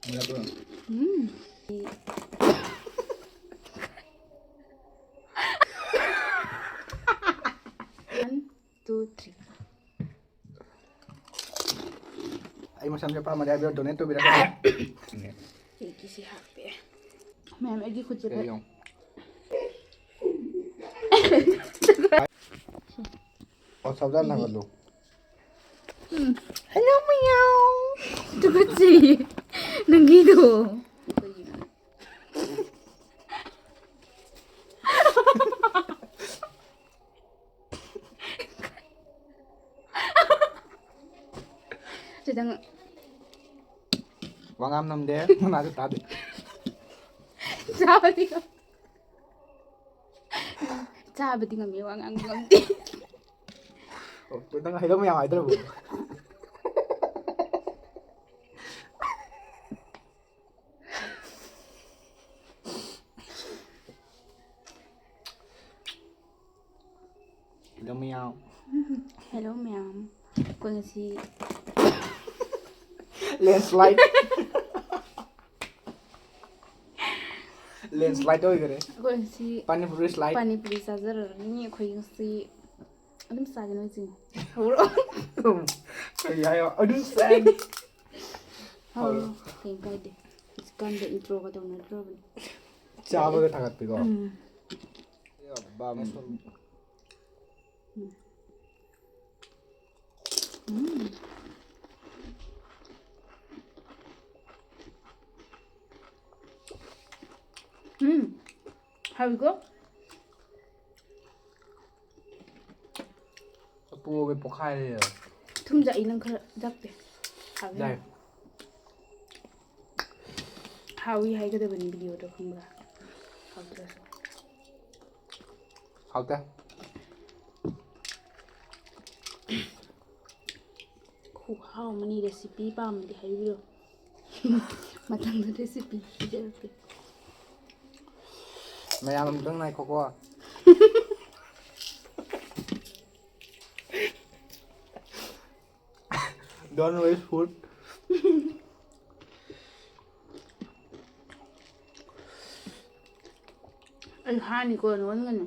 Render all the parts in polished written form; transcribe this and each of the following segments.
Berapa? 1, 2, 3. Ay masam siya pa, madami donate to berapa? Iki si happy. Ma'am, lagi ko Kaya yung. Oh, saudade na galo. Hello, meow. Tukot si. Nanggido. Sedang Wangam nam deh, mana tu tadi. Sabi ko. Sabi din kami, wang ang gawin. Oh, kita nggak hidup yang ada bu. Hidup yang. Hello, ma'am. Ko na si Landslide. Landslide hoy करे. ko na si Panipuri slide. Panipuri sajar ni ko yung si Adam sa ganun si. Huro. Kaya yo, aduh sad. Oh, thank God. It's gonna intro ka daw na intro. Chaba ka tagat pigo. Ya, ba masuk. How we go? Apu cái pokai đây. Thum dậy nang khar dakte. Đây. How we hay ka da bani video to khambra. How to so. Học ta. Khu how many recipe pa man di hay video. Matang recipe jerte. Mày làm trong này có qua. Don't waste food. Ay hani ko no ngano.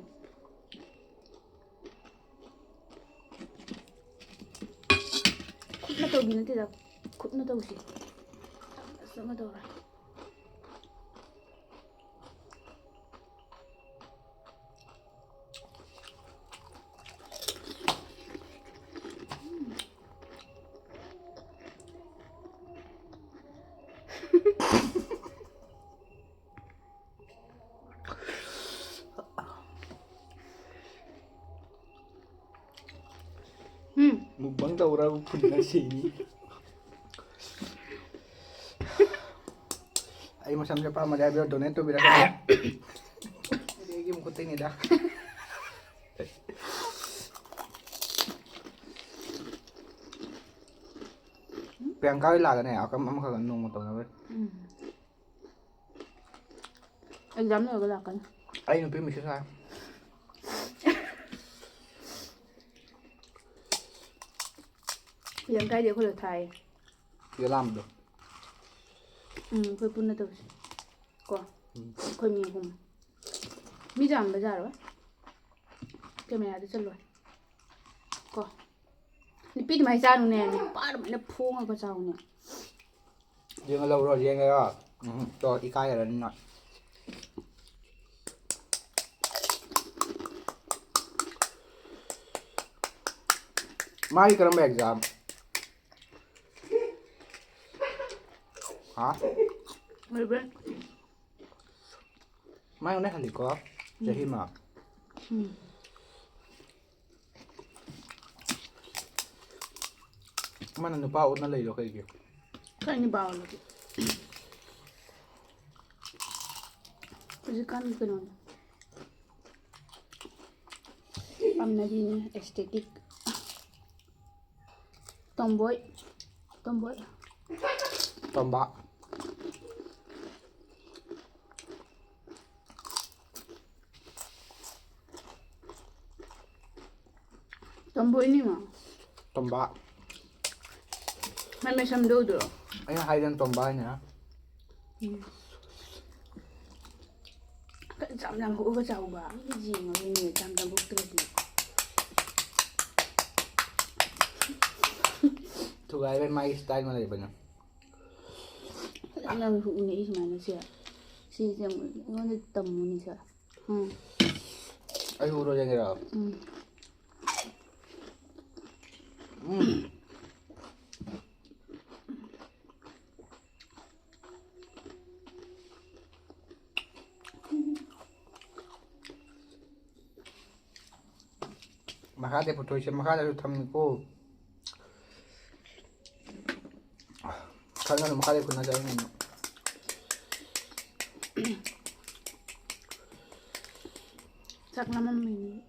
Kut na to ginati da. Kut na to si. Sama to ra. Mukbang tau orang pun nasi ini. Ay masam siya pa, madami donate to berapa? Hindi mo kutin ni dah. Yang kau lah kan ya, aku mau kau nung motor apa? Exam na wala kan. Ay nupi misal saya. Yang kai dia ko le thai. Dia lam tu. Ko pun na to si. Ko. Ko mi hum. Mi jam bazaar wa. Camera de chalo. Ko. Ni pit mai sa nu ne ni par mai na phong ko chau ne. Dia ngalau roh dia ngaya. To ikai ada ni nak. Mari kerem exam. Hả? Mai ben. Mai hôm nay hẳn có jadi mà. Mana nu pau na lấy được cái gì? Kai ni bawo lagi. Kasi kan ko non. Pamna din aesthetic. Tomboy. Tomboy. Tombak. Tomboy ni ma. Tombak. May sam do do. Ay hay dan tombak niya. Chạm làm hũ có chầu bà cái gì mà bên người chạm làm hũ tươi gì Thu gái bên mai style mà này bên nào chạm làm hũ này mà nó sẽ xem nó tầm như thế ai hú rồi vậy rồi Makade po toy siya makada ito tham ko. Kaya makade ko na dahil nyo. Chắc lắm mình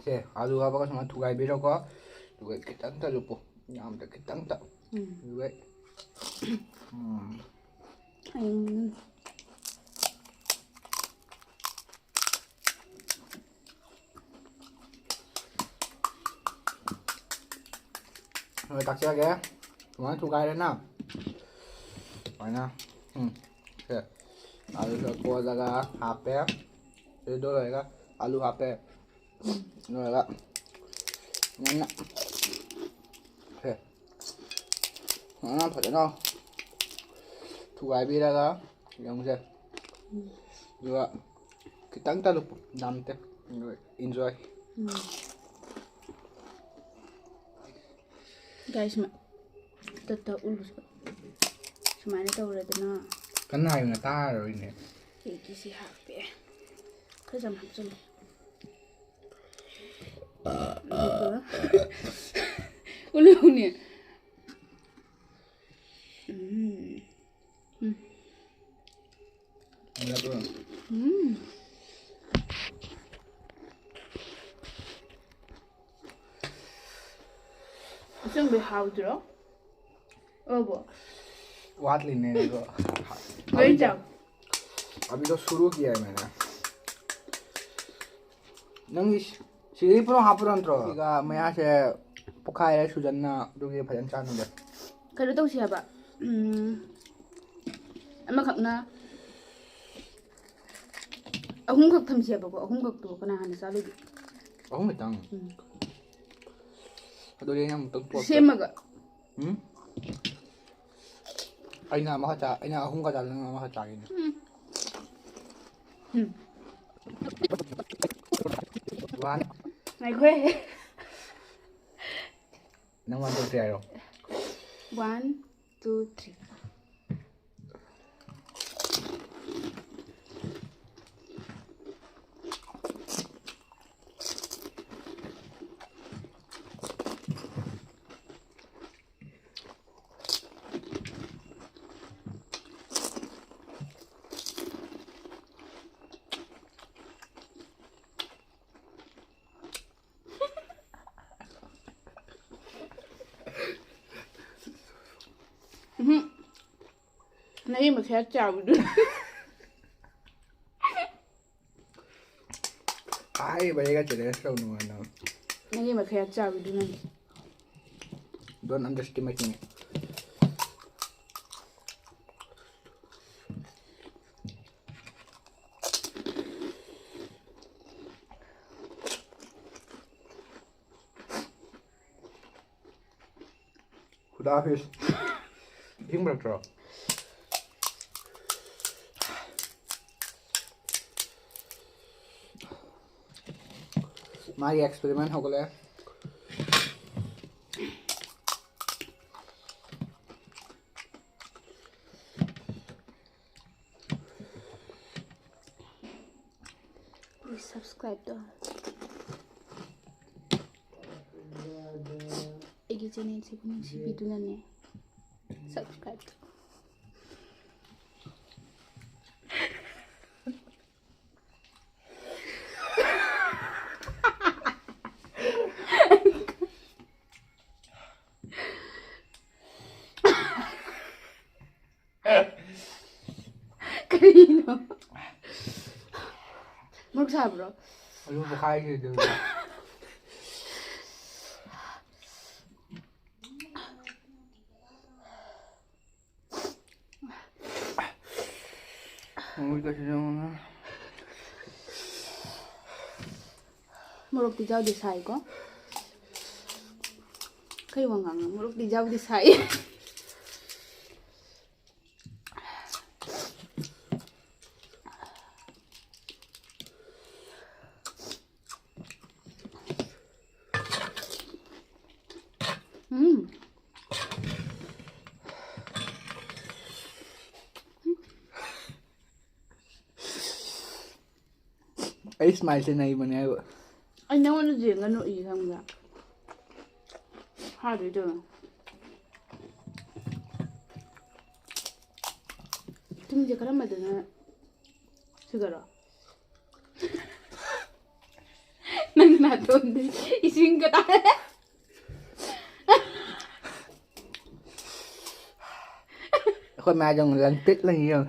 Okay, alu apa ka sama tugay biro ko. Tugay kitang talo po. Nyam ta kitang ta. Tugay. anh Rồi tắt xe kìa. Tugay tugay rin na. Okay na. Okay. Alu sa ko daga hape. Ito lang ka. Alu hape. Rồi đó. Nhanh ạ. Ok. Nó phải đâu. Thu gái bi ra đó. Giống thế. Rồi. Cái tăng ta lúc nằm thế. Rồi enjoy. guys mà tất cả ulu semua ini tahu udah tenang Cái này là ta rồi nè. cái gì hả bé cái gì mà chân ulu nè Mula bro. Sen bir havdra. Obo. What लेने को. वही जाओ. अभी तो शुरू किया है मैंने. नंगी सीधी प्रो हापुर अंतरो. इका मैं यहाँ से पुखाई है सुजन्ना जो कि भजन चालू है. Kalau tahu siapa? Emang kakna. Aku nggak tahu siapa kok. Aku nggak tahu kena hanya selalu. Aku nggak tahu. Aduh dia yang tung tua. Siapa gak? Anh nào mà trả, anh nào không có trả lương mà trả cái này. One. Này quê. Năm one two three rồi. 1, 2, 3. Này mà khá chào được. Ai bây giờ chỉ để sâu nữa nào. Này mà khá chào được này. Don't underestimate me. Khudafiz. Hiếm bật rồi. हमारी experiment हो गया Please subscribe dong. Igi channel si kuning si bidunan ni. Subscribe. 그리노. 모르 사브로. 아유 뭐 가야지 너. 우리가 지정은 모르 디자우디 사이고. 그리 왕강 모르 디자우디 사이. ấy smile trên này mà nè vợ. Anh nấu nó gì ngân nội gì không vậy? Hai đứa đường. 좀 이제 그런 말들은 죽어라. 난 놔뒀는데 이 친구다. Con ma trong lần tích là nhiều.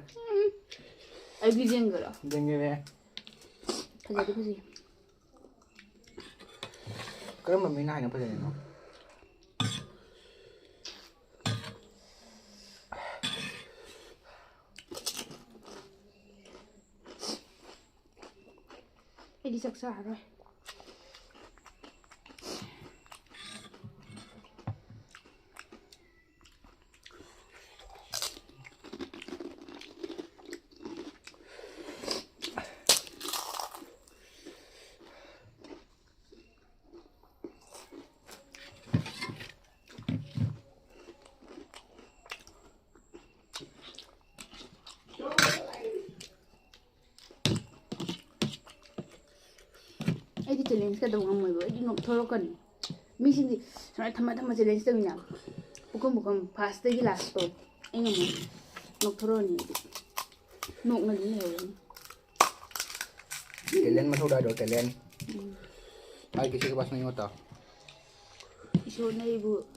애기 쟁거라. Như thế. 가자도 그지. 그러면 미나 nó bây giờ nó. 애기 작사 알아. 애기 챌린지가 너무 안 먹어. 애기 너무 더럽거니. 미신이 정말 담아 챌린지 때문이야. 부금 파스타기 라스토. 애가 뭐 너무 더러니. 녹는 해요. Cái lên mà thu đợi được cái lên. Ai cái bác này ngọt. 이쇼 네이브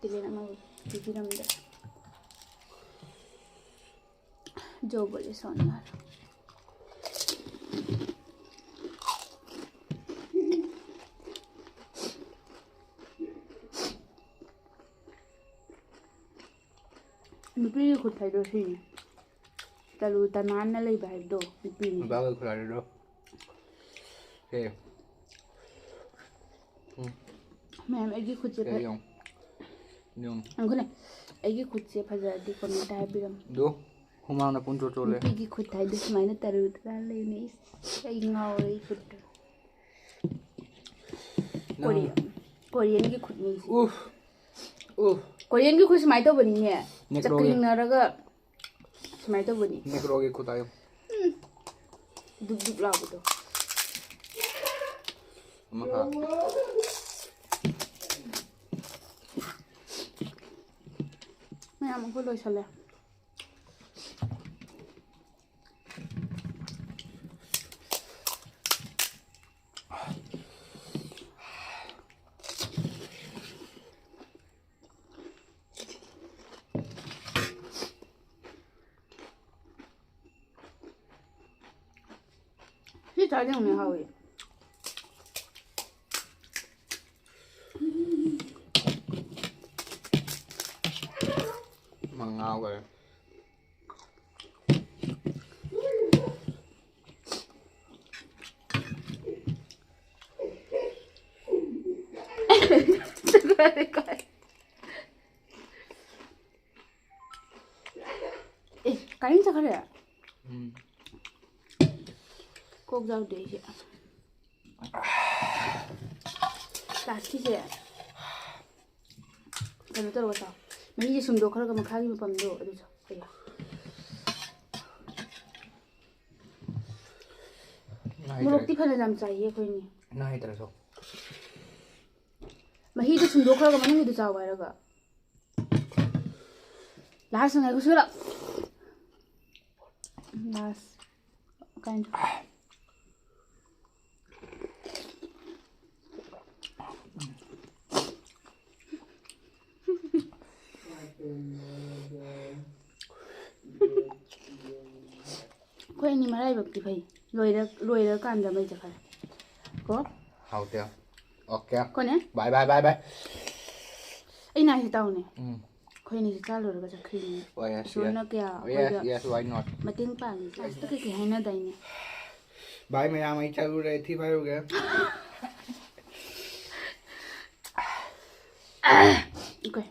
텔레나 뭐 비비랍니다. 저번에 선날. Panipuri khut thai do si. Talu tanan na lei bai do Panipuri. Ba người khởi lại được. Ok. Ma'am agi khut se Cái không? Nhưng ang khone agi khut se phaja di comment ha biram. do hôm nào nó cũng trôi trôi lên. Agi khut thai do smai na taru tra lei ni. Ai ngau ei khut. Korean gi khut ni. Korean gi khut smai to bani ne. Chakring na raga smai to bani. Necro cái khut ayo. Duk duk la bu do. Mà khá. Ma'am ko loi sale. Hi ta ding me hawi. Mà ngao rồi. 에, 가림사 그래. 꼭 잡을 때 이제. 라스티제. 그럼 들어가서. 매일 숨도 그러고 막 가기 밤도 어디서. 그래. 무럭띠 편에 잠자이에 거니. Này tại sao? 매일도 숨도 그러고 막 힘도 자고 이러고. 라스 내가 싫어. 라스. kind. ꯐꯩꯅꯤ ꯃꯔꯥꯏꯕꯛꯇꯤ ꯐꯩ ꯂꯣꯏꯔꯀꯥꯟꯗ ꯃꯩ ꯆꯠꯈ꯭ꯔꯦ ꯀꯣ ꯍꯥꯎꯇꯦ okay ꯀꯣꯅꯦ ꯕꯥꯏ ꯕꯥꯏ ꯕꯥꯏ ꯕꯥꯏ ꯑꯩꯅ ꯍꯥꯏꯁꯤ ꯇꯥꯎꯅꯦ ꯑꯩꯈꯣꯏ ꯑꯅꯤꯁꯤ ꯆꯥꯂꯨꯔꯒ ꯆꯠꯈ꯭ꯔꯤꯅꯦ Oh yes, ꯏꯁꯣꯔꯅ yes. ꯀꯌꯥ Oh, ꯑꯩꯈꯣꯏꯗ yes, yes, why not? ꯃꯇꯦꯡ ꯄꯥꯡꯉꯤ ꯂꯥꯁꯇ ꯀꯩꯀꯩ ꯍꯥꯏꯅꯗꯥꯏꯅꯦ Bye mày mày chơi rồi thì phải rồi kìa. Okay.